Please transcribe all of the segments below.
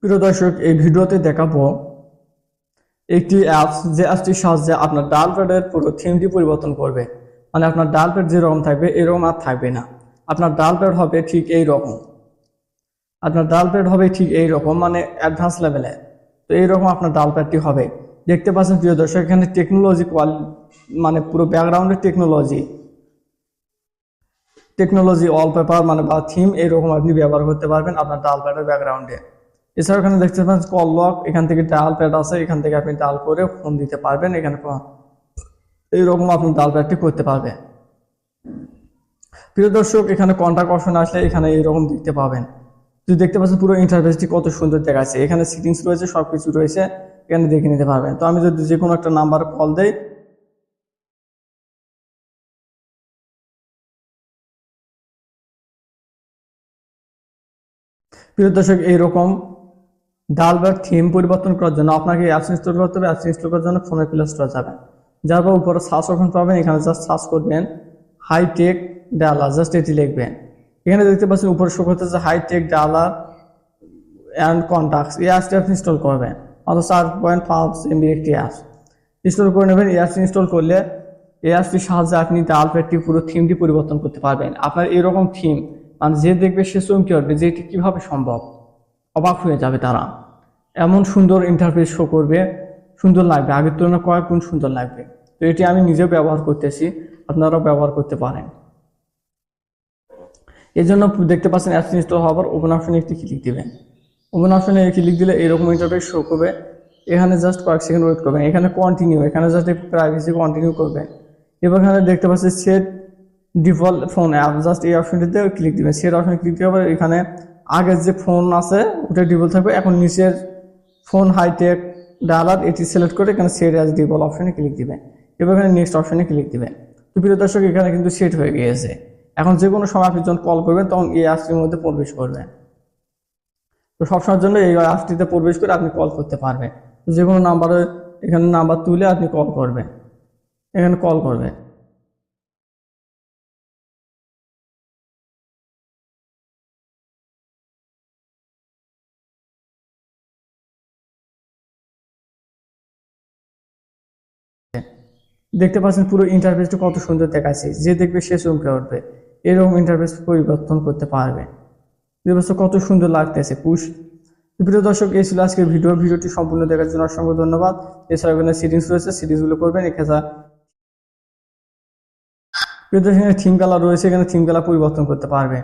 প্রিয় দর্শক, এই ভিডিওতে দেখাবো একটি অ্যাপস, যে অ্যাপসটির সাহায্যে আপনার ডায়াল প্যাডের পুরো থিমটি পরিবর্তন করবে। মানে আপনার ডায়াল প্যাড যেরকম থাকবে এরকম আর থাকবে না। আপনার ডায়াল প্যাড হবে ঠিক এই রকম। মানে অ্যাডভান্স লেভেলে। তো এইরকম আপনার ডায়াল প্যাডটি হবে। দেখতে পাচ্ছেন প্রিয় দর্শক, এখানে টেকনোলজি মানে পুরো ব্যাকগ্রাউন্ডের টেকনোলজি ওয়ালপেপার মানে বা থিম এইরকম আপনি ব্যবহার করতে পারবেন আপনার ডায়াল প্যাডের ব্যাকগ্রাউন্ডে। এছাড়াও এখানে দেখতে পাচ্ছেন কল লক, এখান থেকে ডায়াল প্যাড আছে, এখান থেকে আপনি ডায়াল করে ফোন দিতে পারবেন। এখানে এইরকম আপনি ডায়াল প্যাডটি করতে পারবেন। প্রিয় দর্শক, এখানে কন্টাক্ট অপশন আসলে এখানে এইরকম দেখতে পাবেন। যদি দেখতে পাচ্ছেন পুরো ইন্টারফেসটি কত সুন্দর দেখাচ্ছে, এখানে সেটিংস রয়েছে, সবকিছু রয়েছে, এখানে দেখে নিতে পারবেন। তো আমি যদি যে কোনো একটা নাম্বারে কল দেই, প্রিয় দর্শক, এইরকম ডায়াল প্যাড থিম পরিবর্তন করার জন্য আপনাকে অ্যাপস ইনস্টল করতে হবে। অ্যাপস ইনস্টল করার জন্য ফোনের প্লে স্টোরে যাবেন, যার পর উপরে সার্চ অপশন পাবেন, এখানে জাস্ট সার্চ করবেন হাইটেক ডায়ালার, জাস্ট এটি লিখবেন। এখানে দেখতে পাচ্ছেন উপরে শো করতেছে হাইটেক ডায়ালার অ্যান্ড কন্ট্যাক্টস। এই অ্যাপসটি আপনি ইনস্টল করবেন, অর্থাৎ 4.5 MB একটি অ্যাপস ইনস্টল করে নেবেন। এই অ্যাপসটি ইনস্টল করলে এই অ্যাপসটির সাহায্যে আপনি ডায়াল প্যাডটি পুরো থিমটি পরিবর্তন করতে পারবেন। আপনার এরকম থিম মানে যে দেখবে সে চমকে উঠবে যে এটি কীভাবে সম্ভব, অবাক হয়ে যাবে তারা। এমন সুন্দর ইন্টারফেস শো করবে, সুন্দর লাগবে, আগের তুলনায় কয়েক গুণ সুন্দর লাগবে। তো এটি আমি নিজেও ব্যবহার করতেছি, আপনারাও ব্যবহার করতে পারেন। এই জন্য দেখতে পাচ্ছেন অ্যাপস ইনস্টল হওয়ার পর ওপেন অপশনে একটি ক্লিক দিবেন। ওপেন অপশনে ক্লিক দিলে এরকম ইন্টারফেস শো করবে। এখানে জাস্ট কয়েক সেকেন্ড ওয়েট করবেন, এখানে কন্টিনিউ, এখানে জাস্ট প্রাইভেসি কন্টিনিউ করবেন। এবার এখানে দেখতে পাচ্ছেন set default phone app, just এই অপশনটিতে ক্লিক দিবেন। সেট অপশনে ক্লিক দেওয়ার পর এখানে আগের যে ফোন আছে ওটা ডিফল্ট থাকবে। এখন নিচের ফোন হাইটেক ডায়ালার এটি সিলেক্ট করে এখানে সেট অ্যাজ ডিফল্ট অপশনে ক্লিক দিবেন। এবার এখানে নেক্সট অপশনে ক্লিক দিবেন। তো প্রিয় দর্শক, এখানে কিন্তু সেট হয়ে গিয়েছে। এখন যে কোনো সময় আপনি যখন কল করবেন তখন এই অ্যাপসটির মধ্যে প্রবেশ করবেন। তো সবসময়ের জন্য এই অ্যাপসটিতে প্রবেশ করে আপনি কল করতে পারবেন। যে কোনো নাম্বারে এখানে নাম্বার তুলে আপনি কল করবেন, এখানে কল করবেন। দেখতে পাচ্ছেন পুরো ইন্টারফেসটা কত সুন্দর দেখাচ্ছে, যে দেখবে সে চমকে উঠবে। এরকম ইন্টারফেস পরিবর্তন করতে পারবে। কত সুন্দর লাগতেছে পুশ। প্রিয় দর্শক, এই ছিল আজকের ভিডিওটি সম্পূর্ণ দেখার জন্য অসংখ্য ধন্যবাদ। এছাড়া এখানে সিটিংস রয়েছে, সিটিংসগুলো করবেন। এছাড়া প্রিয় দর্শক, থিম কালার রয়েছে, এখানে থিম কালার পরিবর্তন করতে পারবে।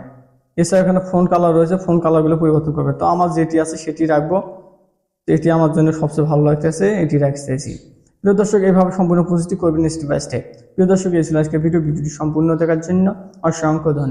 এছাড়া এখানে ফোন কালার রয়েছে, ফোন কালারগুলো পরিবর্তন করবে। তো আমার যেটি আছে সেটি রাখবো, এটি আমার জন্য সবচেয়ে ভালো লাগতেছে, এটি রাখতেছি। প্রিয় দর্শক, এইভাবে সম্পূর্ণ প্রসেসটি করবেন স্টেপ বাই স্টেপ। প্রিয় দর্শক, এই ছিল আজকে ভিডিওটি সম্পূর্ণ দেখার জন্য অসংখ্য ধন্যবাদ।